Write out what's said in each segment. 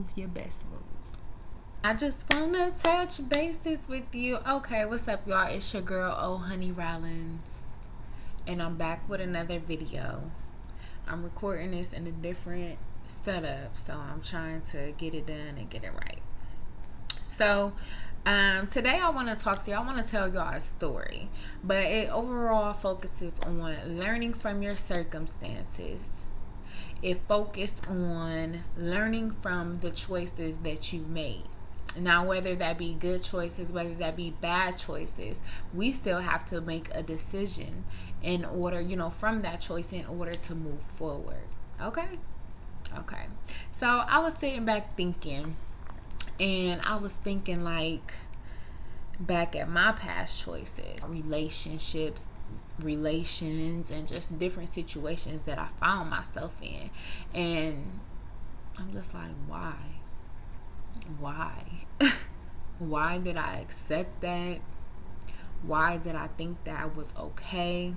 move your best move. I just wanna touch bases with you. Okay, what's up, y'all? It's your girl, Oh Honey Rollins, and I'm back with another video. I'm recording this in a different setup, so I'm trying to get it done and get it right. So, today I want to talk to you. I want to tell y'all a story, but it overall focuses on learning from your circumstances. It focused on learning from the choices that you made. Now, whether that be good choices, whether that be bad choices, we still have to make a decision in order, from that choice in order to move forward. Okay? Okay. So I was sitting back thinking, and I was thinking like back at my past choices, relationships, relations, and just different situations that I found myself in. And I'm just like, why? Why? Why did I accept that? Why did I think that was okay?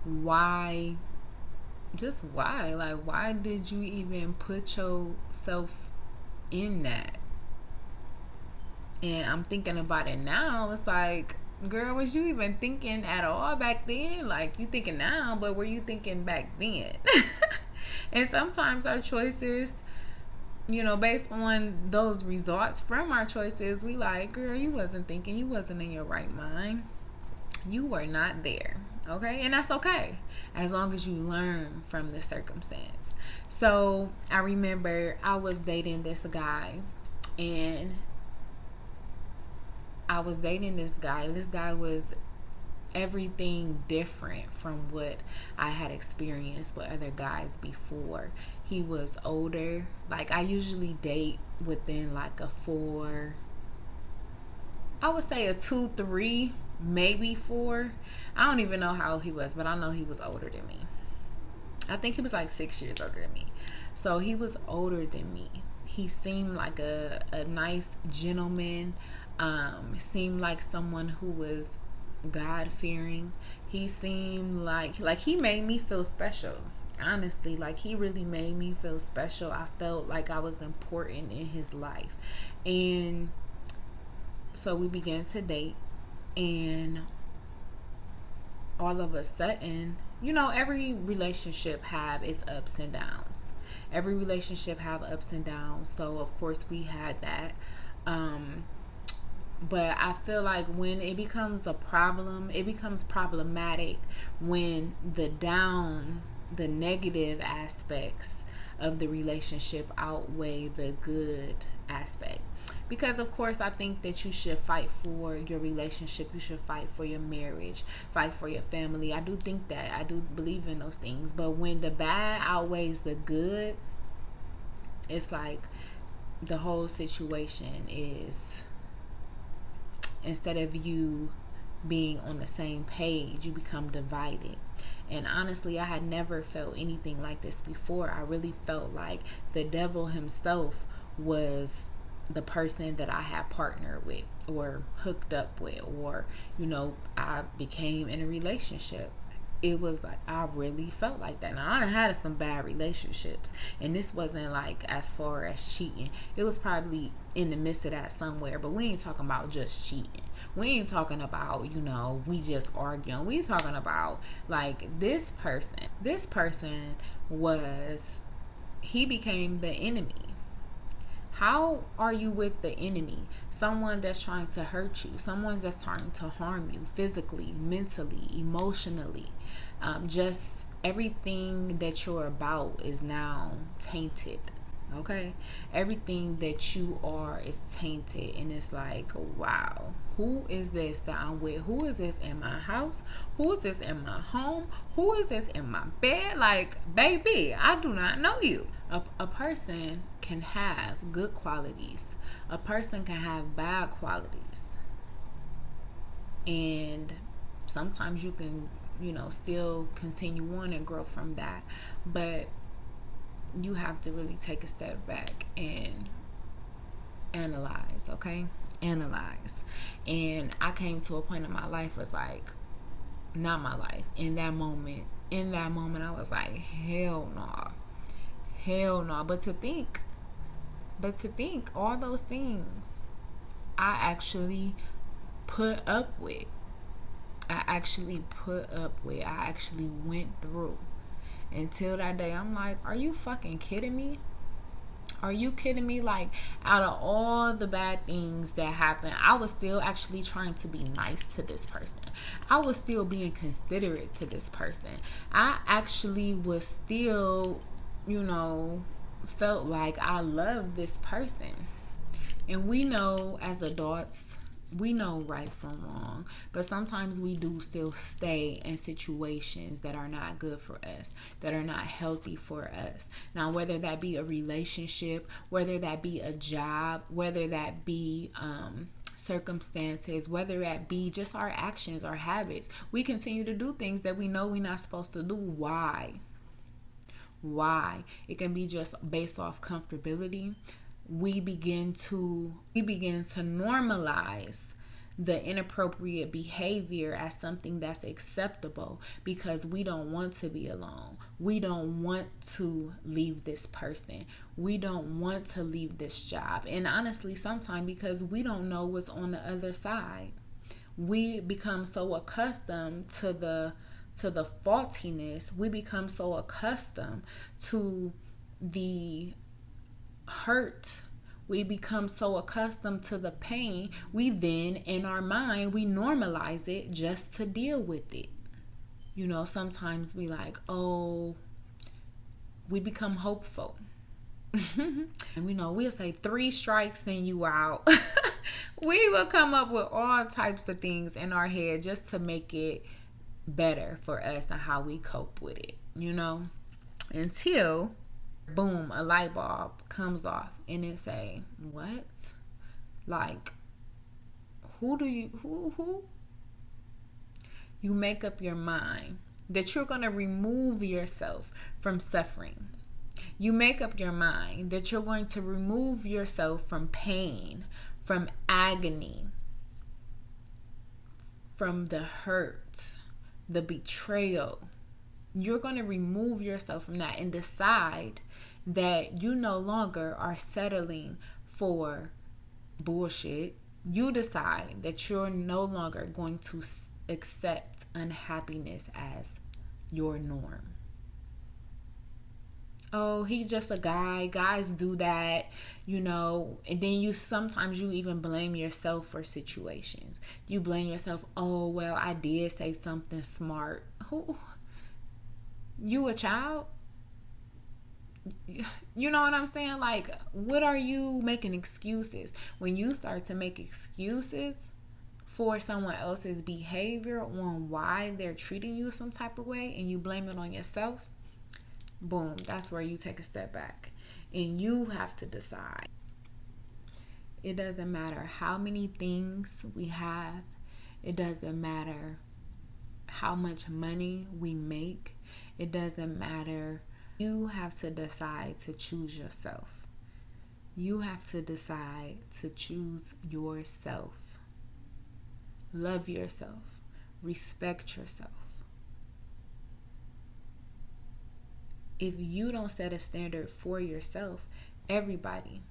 Why? Just why? Like, why did you even put yourself in that? And I'm thinking about it now. It's like, girl, was you even thinking at all back then? Like, you thinking now, but were you thinking back then? And sometimes our choices, based on those results from our choices, we like, girl, you wasn't thinking, you wasn't in your right mind. You were not there. Okay? And that's okay, as long as you learn from the circumstance. So I remember I was dating this guy, and I was dating this guy. This guy was everything different from what I had experienced with other guys before. He was older. Like, I usually date within like a 4, I would say a 2, 3, maybe 4. I don't even know how old he was, but I know he was older than me. I think he was like 6 years older than me. So he was older than me. He seemed like a nice gentleman. Seemed like someone who was God-fearing. He seemed like he made me feel special. Honestly, like, he really made me feel special. I felt like I was important in his life. And so we began to date, and all of a sudden, every relationship have its ups and downs. Every relationship have ups and downs. So of course we had that. But I feel like when it becomes a problem, it becomes problematic when the negative aspects of the relationship outweigh the good aspect. Because of course I think that you should fight for your relationship, you should fight for your marriage, fight for your family. I do think that. I do believe in those things. But when the bad outweighs the good, it's like the whole situation is, instead of you being on the same page, you become divided. And honestly, I had never felt anything like this before. I really felt like the devil himself was the person that I had partnered with or hooked up with, or I became in a relationship. It was like, I really felt like that. Now, I done had some bad relationships, and this wasn't like as far as cheating. It was probably in the midst of that somewhere, but we ain't talking about just cheating. We ain't talking about, we just arguing. We talking about like this person. This person he became the enemy. How are you with the enemy? Someone that's trying to hurt you, someone that's trying to harm you physically, mentally, emotionally. Just everything that you're about is now tainted. Okay? Everything that you are is tainted, and it's like, wow, who is this that I'm with? Who is this in my house? Who is this in my home? Who is this in my bed? Like, baby, I do not know you. A person can have good qualities. A person can have bad qualities. And sometimes you can, still continue on and grow from that. But you have to really take a step back and analyze, okay? Analyze. And I came to a point in my life was like, not my life. In that moment, I was like, hell no. Hell no. But to think But to think all those things I actually put up with. I actually went through. Until that day, I'm like, are you fucking kidding me? Are you kidding me? Like, out of all the bad things that happened, I was still actually trying to be nice to this person. I was still being considerate to this person. I actually was still, felt like I loved this person. And we know as adults, we know right from wrong, but sometimes we do still stay in situations that are not good for us, that are not healthy for us. Now, whether that be a relationship, whether that be a job, whether that be circumstances, whether that be just our actions, our habits, we continue to do things that we know we're not supposed to do. Why? It can be just based off comfortability. We begin to normalize the inappropriate behavior as something that's acceptable because we don't want to be alone. We don't want to leave this person. We don't want to leave this job. And honestly, sometimes because we don't know what's on the other side. We become so accustomed to the faultiness. We become so accustomed to the hurt. We become so accustomed to the pain. We then, in our mind, we normalize it just to deal with it. Sometimes we like, oh, we become hopeful. And we'll say 3 strikes and you out. We will come up with all types of things in our head just to make it better for us and how we cope with it, until boom, a light bulb comes off and it say, what? Like, who you make up your mind that you're going to remove yourself from suffering. You make up your mind that you're going to remove yourself from pain, from agony, from the hurt, the betrayal. You're going to remove yourself from that and decide that you no longer are settling for bullshit. You decide that you're no longer going to accept unhappiness as your norm. Oh, he's just a guy. Guys do that, and then sometimes you even blame yourself for situations. You blame yourself, oh, well, I did say something smart. Who? You a child? You know what I'm saying? Like, what are you making excuses? When you start to make excuses for someone else's behavior on why they're treating you some type of way and you blame it on yourself, boom, that's where you take a step back and you have to decide. It doesn't matter how many things we have. It doesn't matter how much money we make. It doesn't matter. You have to decide to choose yourself. You have to decide to choose yourself. Love yourself. Respect yourself. If you don't set a standard for yourself, everything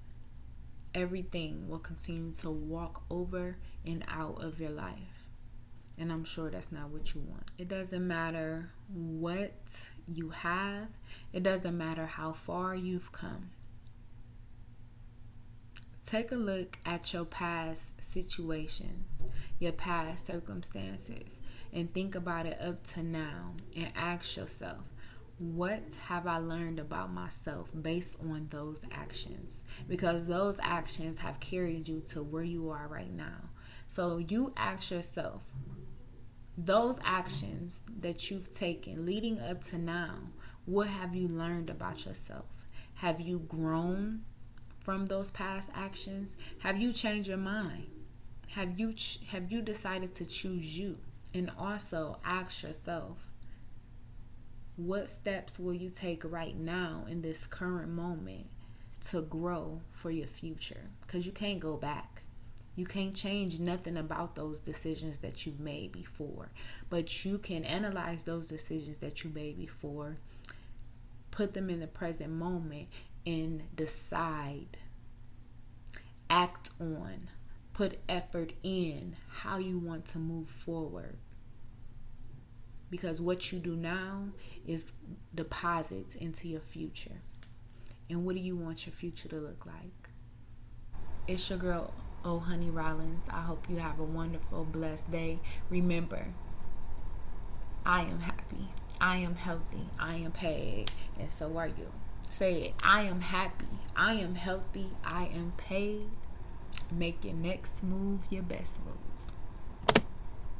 will continue to walk over and out of your life. And I'm sure that's not what you want. It doesn't matter what you have. It doesn't matter how far you've come. Take a look at your past situations, your past circumstances, and think about it up to now and ask yourself, what have I learned about myself based on those actions? Because those actions have carried you to where you are right now. So you ask yourself, those actions that you've taken leading up to now, what have you learned about yourself? Have you grown from those past actions? Have you changed your mind? Have you decided to choose you? And also ask yourself, what steps will you take right now in this current moment to grow for your future? Because you can't go back. You can't change nothing about those decisions that you've made before. But you can analyze those decisions that you made before, put them in the present moment, and decide act on, put effort in how you want to move forward. Because what you do now is deposits into your future. And what do you want your future to look like? It's your girl, Oh Honey Rollins. I hope you have a wonderful, blessed day. Remember, I am happy, I am healthy, I am paid, and so are you. Say it. I am happy, I am healthy, I am paid. Make your next move your best move.